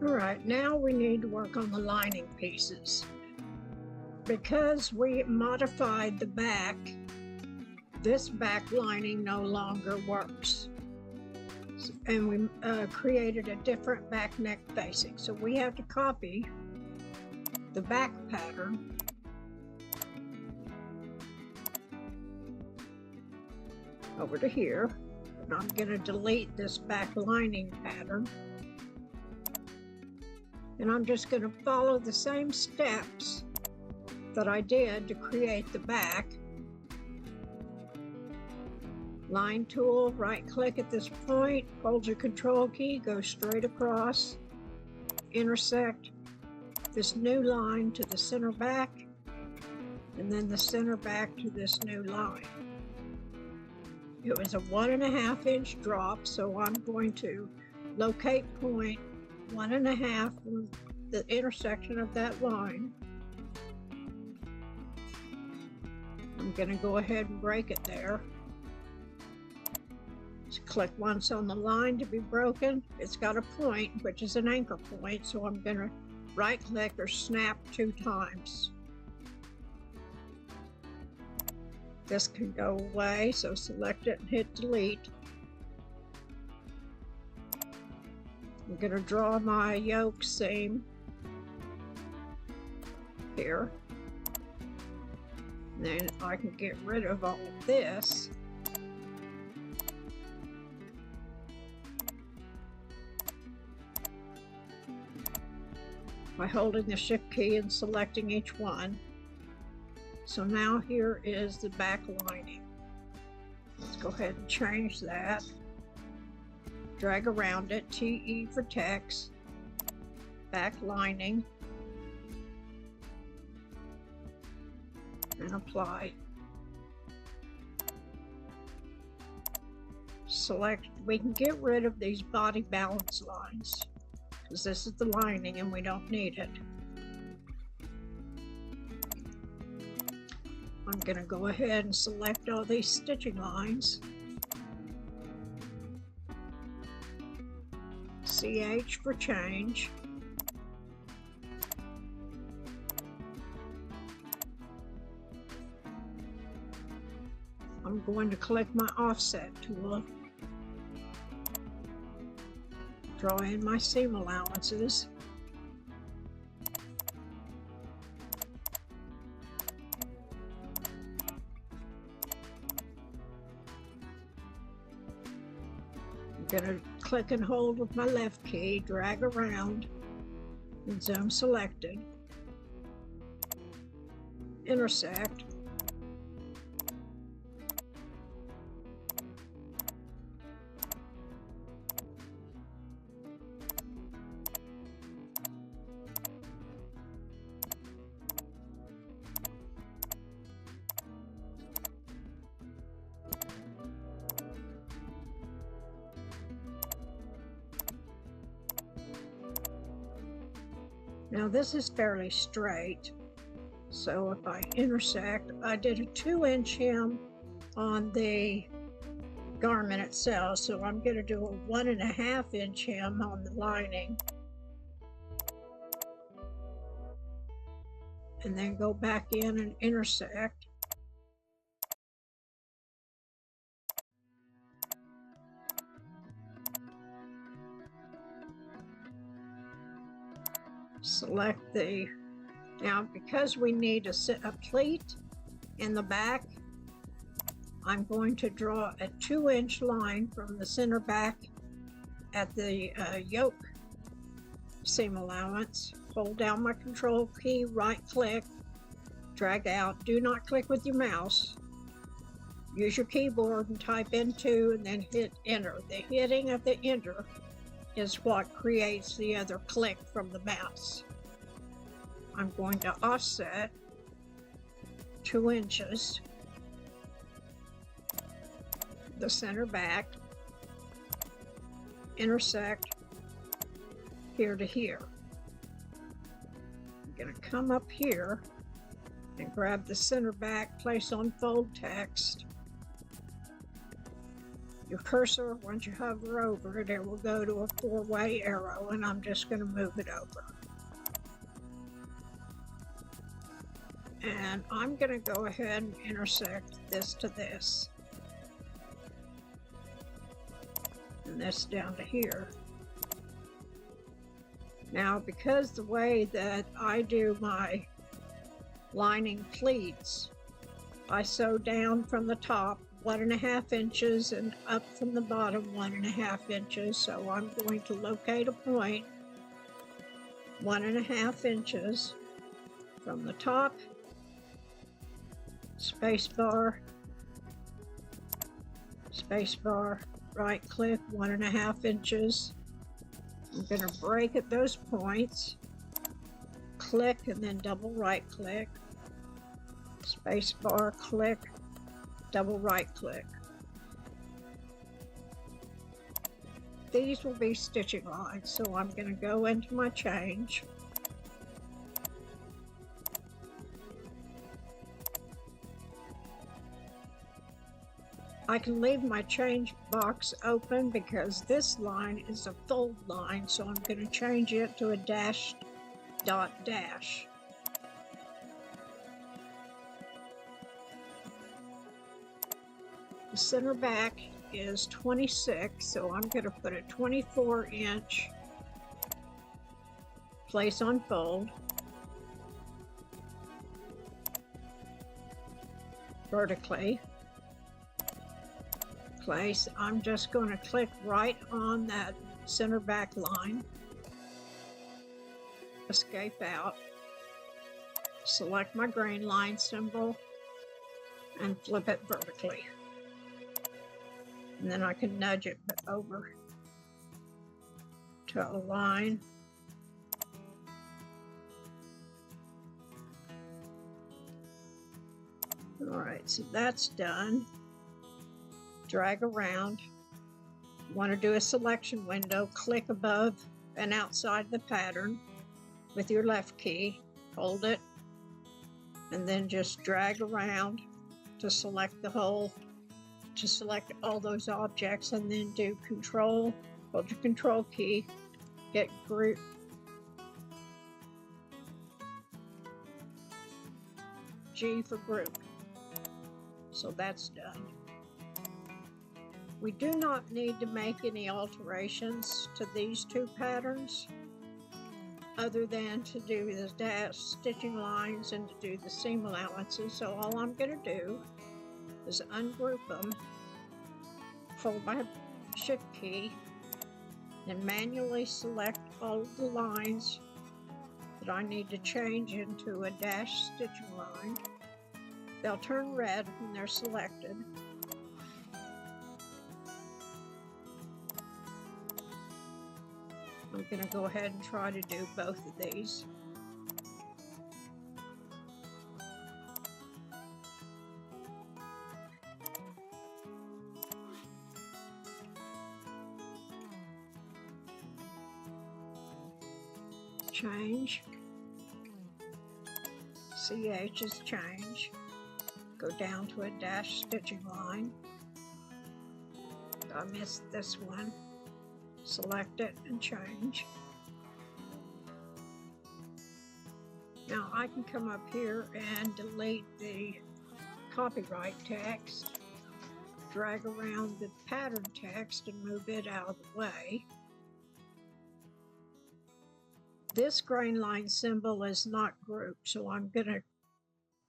All right, now we need to work on the lining pieces. Because we modified the back, this back lining no longer works. And we created a different back neck facing. So we have to copy the back pattern over to here. And I'm going to delete this back lining pattern. And I'm just going to follow the same steps that I did to create the back. Line tool, right click at this point, hold your control key, go straight across, intersect this new line to the center back, and then the center back to this new line. It was a 1.5 inch drop, so I'm going to locate point 1.5 from the intersection of that line. I'm going to go ahead and break it there. Just click once on the line to be broken. It's got a point, which is an anchor point, so I'm going to right click or snap 2 times. This can go away, so select it and hit delete. I'm going to draw my yoke seam here. And then I can get rid of all of this. By holding the shift key and selecting each one. So now here is the back lining. Let's go ahead and change that. Drag around it, TE for text, back lining, and apply. Select, we can get rid of these body balance lines because this is the lining and we don't need it. I'm going to go ahead and select all these stitching lines. CH for change. I'm going to click my offset tool. Draw in my seam allowances. I'm going to click and hold with my left key, drag around, and zoom selected. Intersect. Now this is fairly straight, so if I intersect, I did a 2-inch hem on the garment itself, so I'm going to do a 1.5 inch hem on the lining. And then go back in and intersect. Select the, now because we need a pleat in the back, I'm going to draw a 2-inch line from the center back at the yoke seam allowance. Hold down my control key, right click, drag out. Do not click with your mouse. Use your keyboard and type into and then hit enter. The hitting of the enter is what creates the other click from the mouse. I'm going to offset 2 inches, the center back, intersect here to here. I'm going to come up here and grab the center back, place on fold text, Your cursor, once you hover over it, it will go to a 4-way arrow, and I'm just going to move it over. And I'm going to go ahead and intersect this to this. And this down to here. Now, because the way that I do my lining pleats, I sew down from the top 1.5 inches and up from the bottom 1.5 inches. So I'm going to locate a point 1.5 inches from the top, spacebar, spacebar, right click 1.5 inches. I'm going to break at those points, click and then double right click, spacebar, click, double right click. These will be stitching lines, so I'm going to go into my change. I can leave my change box open because this line is a fold line, so I'm going to change it to a dash dot dash. The center back is 26, so I'm going to put a 24-inch place on fold, vertically. Place. I'm just going to click right on that center back line, escape out, select my grain line symbol, and flip it vertically. And then I can nudge it over to align. All right, so that's done. Drag around. Want to do a selection window, click above and outside the pattern with your left key, hold it, and then just drag around to select the whole, to select all those objects, and then do control, hold your control key, get group, G for group. So that's done. We do not need to make any alterations to these two patterns other than to do the dash stitching lines and to do the seam allowances. So all I'm going to do is ungroup them, hold my shift key, and manually select all of the lines that I need to change into a dash stitching line. They'll turn red when they're selected. I'm going to go ahead and try to do both of these. Change. CH is change. Go down to a dash stitching line. I missed this one. Select it and change. Now I can come up here and delete the copyright text, drag around the pattern text and move it out of the way. This grain line symbol is not grouped, so I'm going to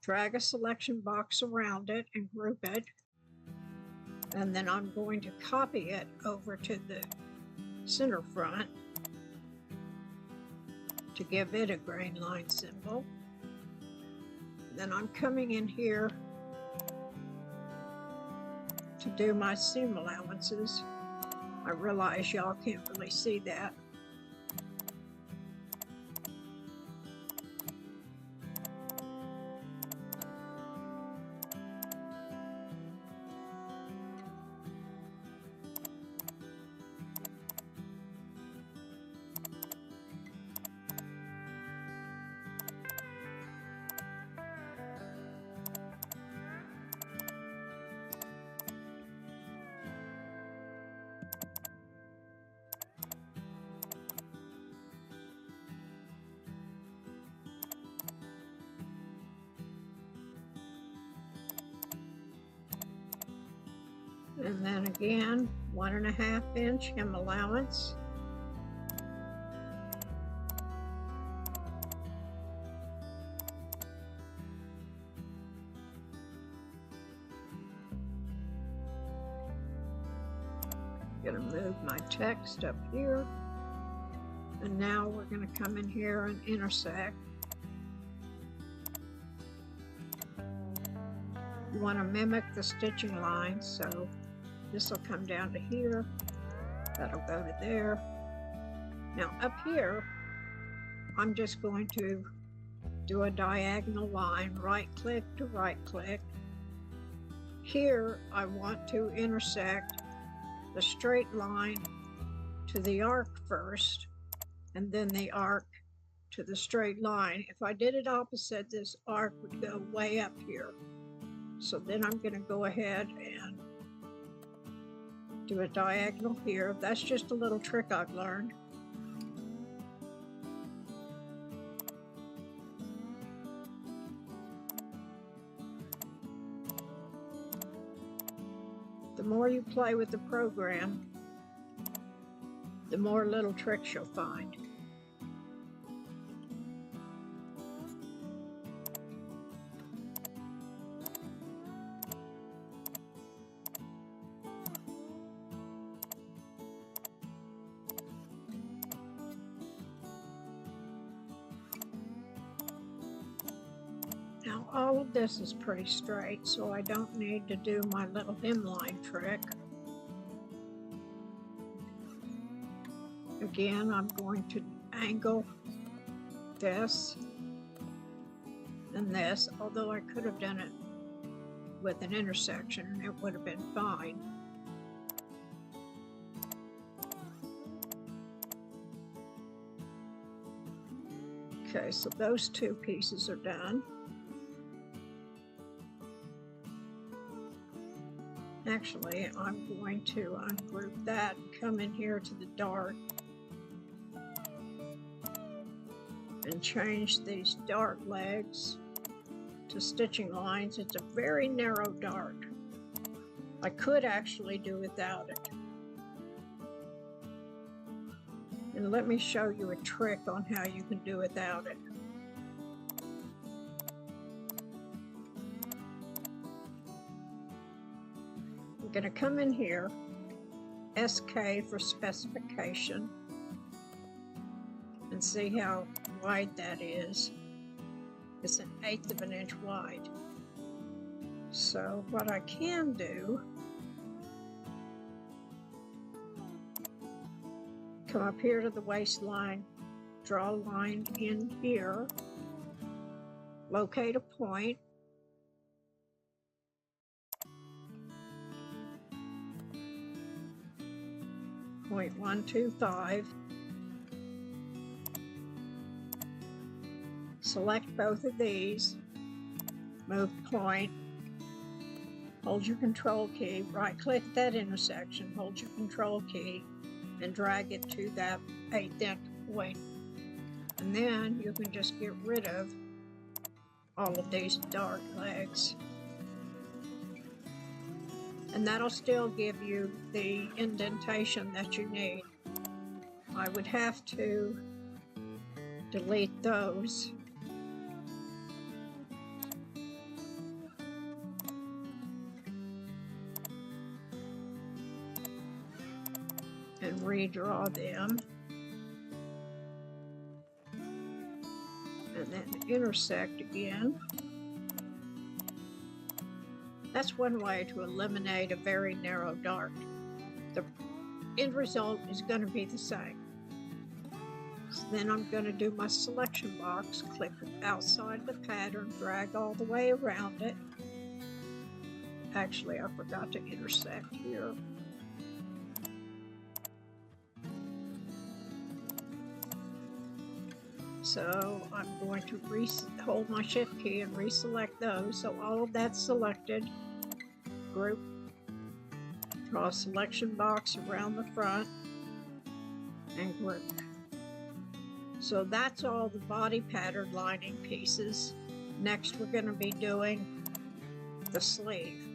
drag a selection box around it and group it. And then I'm going to copy it over to the center front to give it a grain line symbol. Then I'm coming in here to do my seam allowances. I realize y'all can't really see that. And then again, 1.5 inch hem allowance. I'm going to move my text up here. And now we're going to come in here and intersect. You want to mimic the stitching line, so this will come down to here. That'll go to there. Now up here, I'm just going to do a diagonal line, right click to right click. Here, I want to intersect the straight line to the arc first, and then the arc to the straight line. If I did it opposite, this arc would go way up here. So then I'm going to go ahead and do a diagonal here. That's just a little trick I've learned. The more you play with the program, the more little tricks you'll find. Now all of this is pretty straight, so I don't need to do my little hemline trick. Again, I'm going to angle this and this, although I could have done it with an intersection and it would have been fine. Okay, so those two pieces are done. Actually, I'm going to ungroup that and come in here to the dart and change these dart legs to stitching lines. It's a very narrow dart. I could actually do without it. And let me show you a trick on how you can do without it. I'm going to come in here, SK for specification, and see how wide that is. It's 1/8 of an inch wide. So what I can do, come up here to the waistline, draw a line in here, locate a point, .125, select both of these, move point, hold your control key, right click that intersection, hold your control key, and drag it to that 1/8 inch point. And then you can just get rid of all of these dart legs. And that'll still give you the indentation that you need. I would have to delete those. And redraw them. And then intersect again. That's one way to eliminate a very narrow dart. The end result is going to be the same. So then I'm going to do my selection box, click outside the pattern, drag all the way around it. Actually, I forgot to intersect here. So I'm going to hold my shift key and reselect those. So all of that's selected. Group, draw a selection box around the front, and group. So that's all the body pattern lining pieces. Next we're going to be doing the sleeve.